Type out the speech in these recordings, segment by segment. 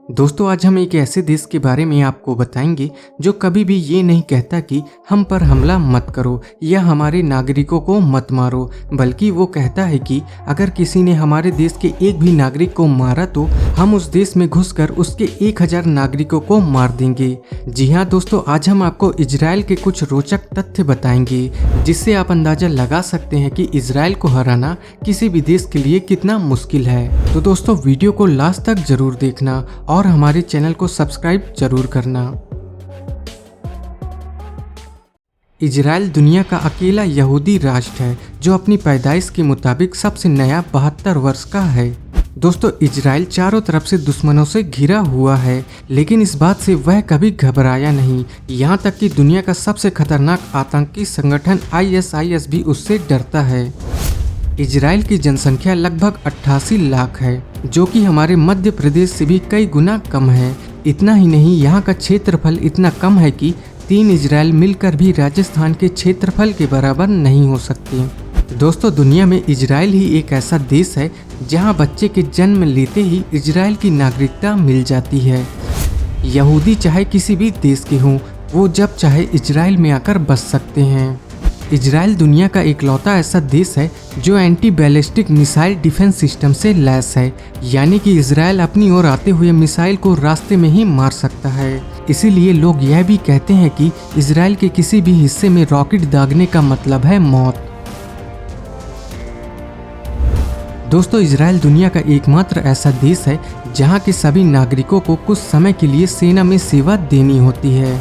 दोस्तों आज हम एक ऐसे देश के बारे में आपको बताएंगे जो कभी भी ये नहीं कहता कि हम पर हमला मत करो या हमारे नागरिकों को मत मारो, बल्कि वो कहता है कि अगर किसी ने हमारे देश के एक भी नागरिक को मारा तो हम उस देश में घुसकर उसके 1000 नागरिकों को मार देंगे। जी हाँ दोस्तों, आज हम आपको इजराइल के कुछ रोचक तथ्य बताएंगे जिससे आप अंदाजा लगा सकते हैं कि इजराइल को हराना किसी भी देश के लिए कितना मुश्किल है। तो दोस्तों वीडियो को लास्ट तक जरूर देखना और हमारे चैनल को सब्सक्राइब जरूर करना। इजराइल दुनिया का अकेला यहूदी राष्ट्र है जो अपनी पैदाइश के मुताबिक सबसे नया 72 वर्ष का है। दोस्तों इजराइल चारों तरफ से दुश्मनों से घिरा हुआ है, लेकिन इस बात से वह कभी घबराया नहीं। यहाँ तक कि दुनिया का सबसे खतरनाक आतंकी संगठन ISIS भी उससे डरता है। इजराइल की जनसंख्या लगभग 88 लाख है, जो कि हमारे मध्य प्रदेश से भी कई गुना कम है। इतना ही नहीं, यहाँ का क्षेत्रफल इतना कम है कि 3 इजराइल मिलकर भी राजस्थान के क्षेत्रफल के बराबर नहीं हो सकते। दोस्तों दुनिया में इजराइल ही एक ऐसा देश है जहाँ बच्चे के जन्म लेते ही इजराइल की नागरिकता मिल जाती है। यहूदी चाहे किसी भी देश के हों, वो जब चाहे इजराइल में आकर बस सकते हैं। इजराइल दुनिया का इकलौता ऐसा देश है जो anti ballistic missile defence system से लैस है, यानी कि इजराइल अपनी ओर आते हुए मिसाइल को रास्ते में ही मार सकता है। इसीलिए लोग यह भी कहते हैं कि इजराइल के किसी भी हिस्से में रॉकेट दागने का मतलब है मौत। दोस्तों इजराइल दुनिया का एकमात्र ऐसा देश है जहां के सभी नागरिकों को कुछ समय के लिए सेना में सेवा देनी होती है।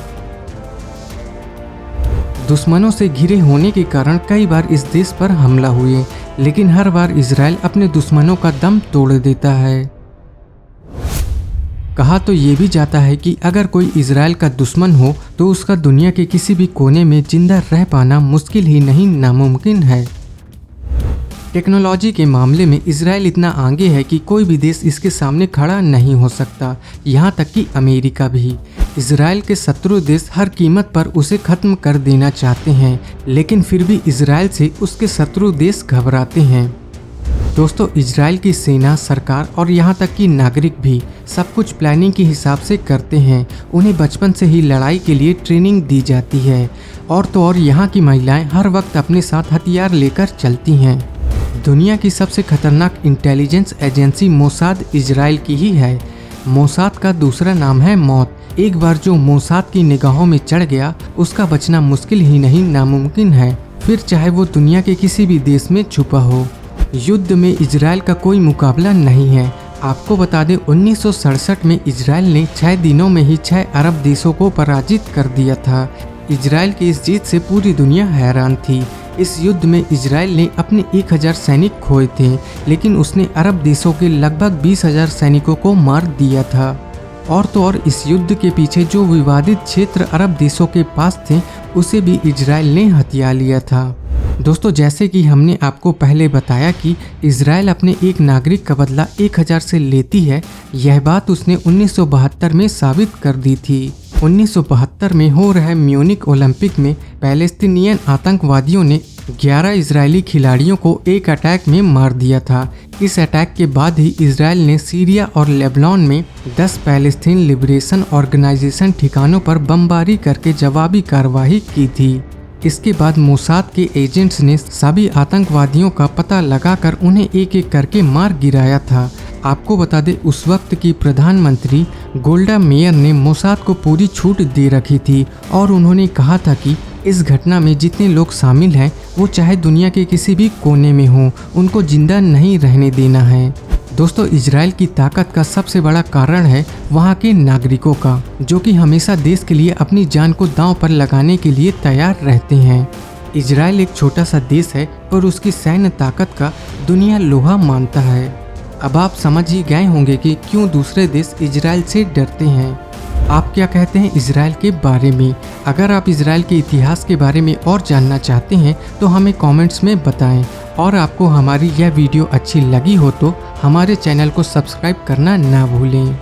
दुश्मनों से घिरे होने के कारण कई बार इस देश पर हमला हुए, लेकिन हर बार इजराइल अपने दुश्मनों का दम तोड़ देता है। कहा तो ये भी जाता है कि अगर कोई इजराइल का दुश्मन हो तो उसका दुनिया के किसी भी कोने में जिंदा रह पाना मुश्किल ही नहीं नामुमकिन है। टेक्नोलॉजी के मामले में इजराइल इतना आगे है कि कोई भी देश इसके सामने खड़ा नहीं हो सकता, यहाँ तक कि अमेरिका भी। इजराइल के शत्रु देश हर कीमत पर उसे खत्म कर देना चाहते हैं, लेकिन फिर भी इजराइल से उसके शत्रु देश घबराते हैं। दोस्तों इजराइल की सेना, सरकार और यहाँ तक कि नागरिक भी सब कुछ प्लानिंग के हिसाब से करते हैं। उन्हें बचपन से ही लड़ाई के लिए ट्रेनिंग दी जाती है, और तो और यहाँ की महिलाएं हर वक्त अपने साथ हथियार लेकर चलती हैं। दुनिया की सबसे खतरनाक इंटेलिजेंस एजेंसी मोसाद इजराइल की ही है। मोसाद का दूसरा नाम है मौत। एक बार जो मोसाद की निगाहों में चढ़ गया उसका बचना मुश्किल ही नहीं नामुमकिन है, फिर चाहे वो दुनिया के किसी भी देश में छुपा हो। युद्ध में इजराइल का कोई मुकाबला नहीं है। आपको बता दें 1967 में इजराइल ने 6 दिनों में ही 6 अरब देशों को पराजित कर दिया था। इजराइल की इस जीत से पूरी दुनिया हैरान थी। इस युद्ध में इजराइल ने अपने 1000 सैनिक खोए थे, लेकिन उसने अरब देशों के लगभग 20,000 सैनिकों को मार दिया था। और तो और इस युद्ध के पीछे जो विवादित क्षेत्र अरब देशों के पास थे उसे भी इजराइल ने हथिया लिया था। दोस्तों जैसे कि हमने आपको पहले बताया कि इजराइल अपने एक नागरिक का बदला 1000 से लेती है, यह बात उसने 1972 में साबित कर दी थी। 1972 में हो रहे म्यूनिक ओलंपिक में पैलेस्टीनियन आतंकवादियों ने 11 इजरायली खिलाड़ियों को एक अटैक में मार दिया था। इस अटैक के बाद ही इजराइल ने सीरिया और लेबनान में 10 पैलेस्टीन लिबरेशन ऑर्गेनाइजेशन ठिकानों पर बमबारी करके जवाबी कार्रवाई की थी। इसके बाद मोसाद के एजेंट्स ने सभी आतंकवादियों का पता लगाकर उन्हें एक एक करके मार गिराया था। आपको बता दें उस वक्त की प्रधानमंत्री गोल्डा मेयर ने मोसाद को पूरी छूट दे रखी थी और उन्होंने कहा था कि इस घटना में जितने लोग शामिल हैं वो चाहे दुनिया के किसी भी कोने में हों, उनको जिंदा नहीं रहने देना है। दोस्तों इजराइल की ताकत का सबसे बड़ा कारण है वहाँ के नागरिकों का, जो कि हमेशा देश के लिए अपनी जान को दांव पर लगाने के लिए तैयार रहते हैं। इजराइल एक छोटा सा देश है पर उसकी सैन्य ताकत का दुनिया लोहा मानता है। अब आप समझ ही गए होंगे कि क्यों दूसरे देश इजराइल से डरते हैं। आप क्या कहते हैं इजराइल के बारे में? अगर आप इजराइल के इतिहास के बारे में और जानना चाहते हैं तो हमें कमेंट्स में बताएं, और आपको हमारी यह वीडियो अच्छी लगी हो तो हमारे चैनल को सब्सक्राइब करना ना भूलें।